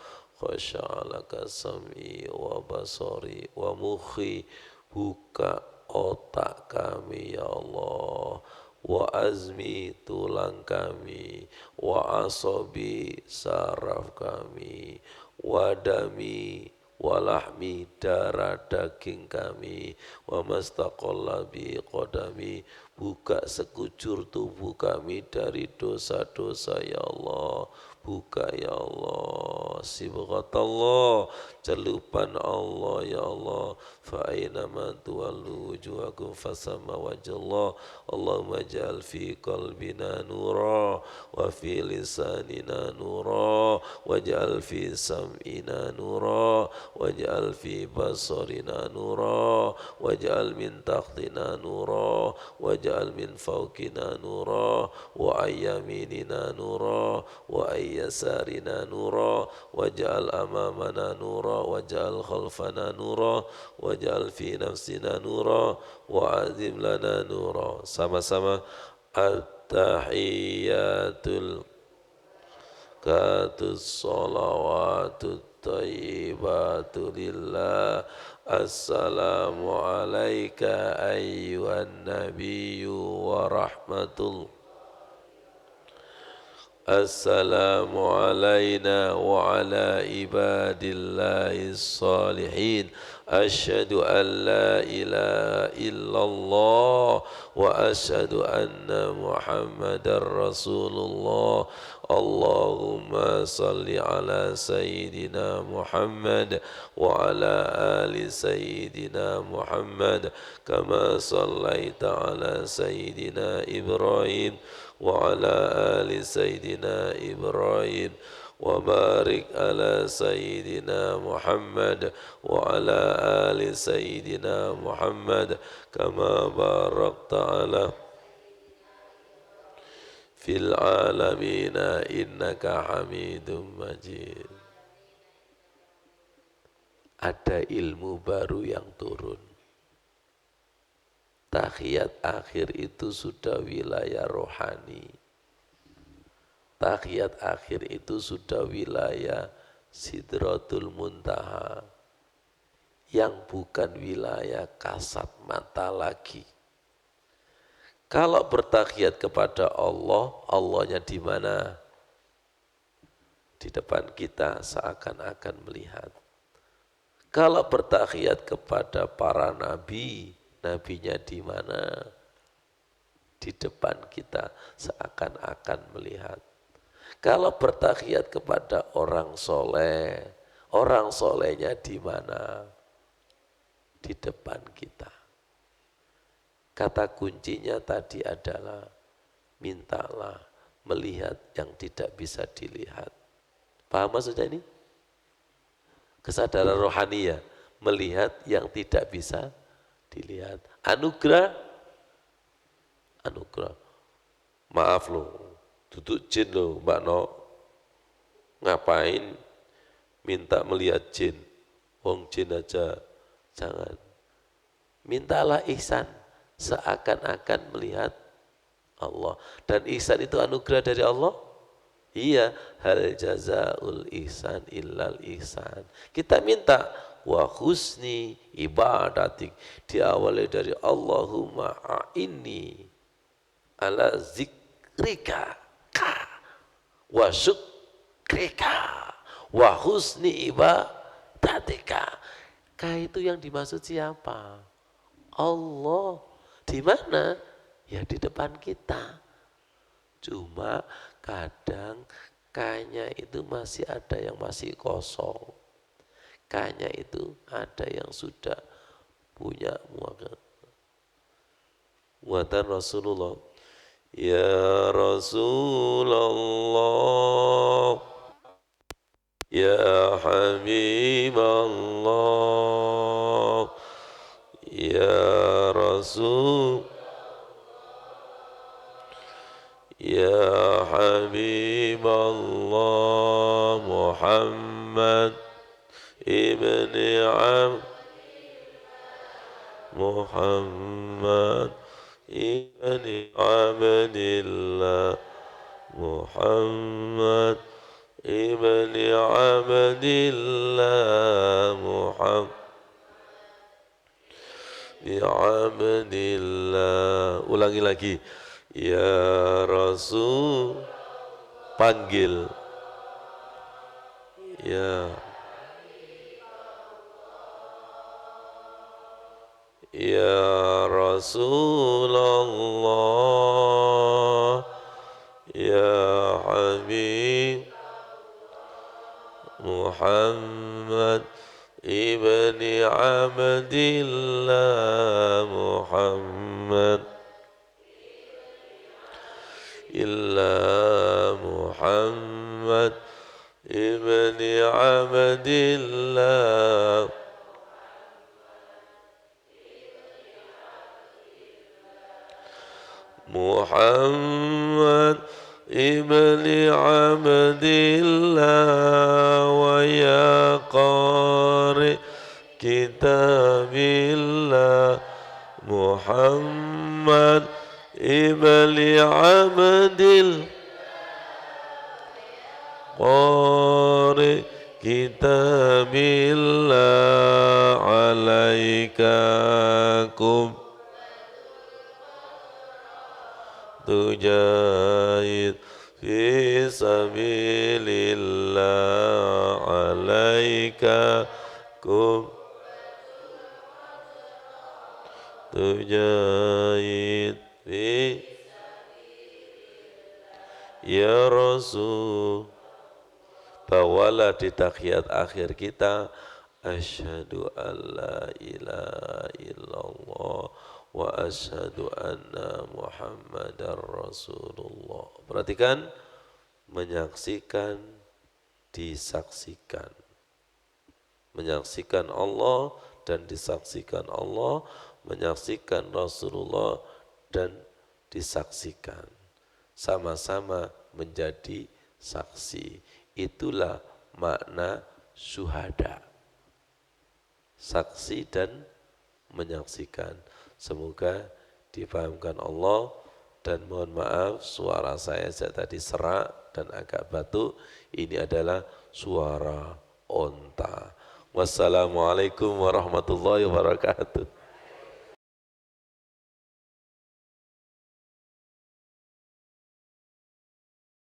Khasha'alaka sam'i wa basari wa mukhi. Buka otak kami ya Allah. Wa azmi tulang kami, wa asabi saraf kami, wa dami wa lahmi darah daging kami, wa mastaqalla bi qadami. Buka sekujur tubuh kami dari dosa-dosa ya Allah. Buka ya Allah, sibghatallah, celupan Allah ya Allah. Fa aina ma tuwallu wujuhakum fasamma wajhallah. Allahumma ja'al fi qalbina nura wa fi lisanina nura waj'al fi sam'ina nura waj'al fi basarina nura waj'al min tahtina nura waj'al min fawqina nura wa ayyaminina nura wa ayyasarina nura waj'al amamana nura waj'al khalfana nura waj'al fi nafsina nura wa azim lana nura. Sama-sama. At-tahiyyatul katus salawatut tayyibatu lillah. Assalamu alayka ayyuhan nabiyyu wa rahmatullah. Assalamu alayna wa ala ibadillahis salihin. Asyhadu an la ilaha illallah wa asyhadu anna Muhammadar Rasulullah. Allahumma salli ala Sayyidina Muhammad wa ala ali Sayyidina Muhammad kama sallaita ala Sayyidina Ibrahim wa ala ali Sayyidina Ibrahim wa barik ala Sayyidina Muhammad wa ala ali Sayyidina Muhammad kama barakta ala fil alamina innaka hamidum majid. Ada ilmu baru yang turun. Tahiyat akhir itu sudah wilayah rohani. Tahiyat akhir itu sudah wilayah Sidratul Muntaha, yang bukan wilayah kasat mata lagi. Kalau bertahiyat kepada Allah, Allahnya di mana? Di depan kita seakan-akan melihat. Kalau bertahiyat kepada para nabi, nabinya di mana? Di depan kita seakan-akan melihat. Kalau bertahiyat kepada orang solehnya di mana? Di depan kita. Kata kuncinya tadi adalah mintalah melihat yang tidak bisa dilihat. Paham maksudnya ini? Kesadaran rohani ya, melihat yang tidak bisa dilihat. Anugerah. Maaf loh, duduk jin loh Mbak No. Ngapain minta melihat jin? Wong jin aja jangan. Mintalah ihsan seakan-akan melihat Allah. Dan ihsan itu anugerah dari Allah? Iya, hal jazaul ihsan illal ihsan. Kita minta wa husni ibadatik, diawali dari Allahumma a'inni ala zikrika wa syukrika wa husni ibadatika. Itu yang dimaksud siapa? Allah. Di mana? Ya di depan kita. Cuma kadang kanya itu masih ada yang masih kosong. Kanya itu ada yang sudah punya muatan Rasulullah. Ya Rasulullah, ya Habiballah, ya Rasul, ya Habiballah Muhammad ibni Muhammad ibni Abdillah Muhammad ibni Abdillah Muhammad ibni Abdillah. Ulangi lagi. Ya Rasul, panggil. Ya Rasulullah, ya Habib Muhammad ibni Abdillah Muhammad illa Muhammad ibni Abdillah Muhammad ibni Abdillah wa ya qari kitabillah Muhammad ibni Abdillah qari kitabillah alaikakum tujahid fi sabilillah alaika kum tujahid fi ya Rasul. Bawalah di tahiyat akhir kita asyhadu alla ilaha illallah wa asyhadu anna Muhammadar Rasulullah. Perhatikan, menyaksikan, disaksikan. Menyaksikan Allah dan disaksikan Allah, menyaksikan Rasulullah dan disaksikan. Sama-sama menjadi saksi. Itulah makna syuhada. Saksi dan menyaksikan. Semoga dipahamkan Allah, dan mohon maaf suara saya tadi serak dan agak batuk. Ini adalah suara onta. Wassalamualaikum warahmatullahi wabarakatuh.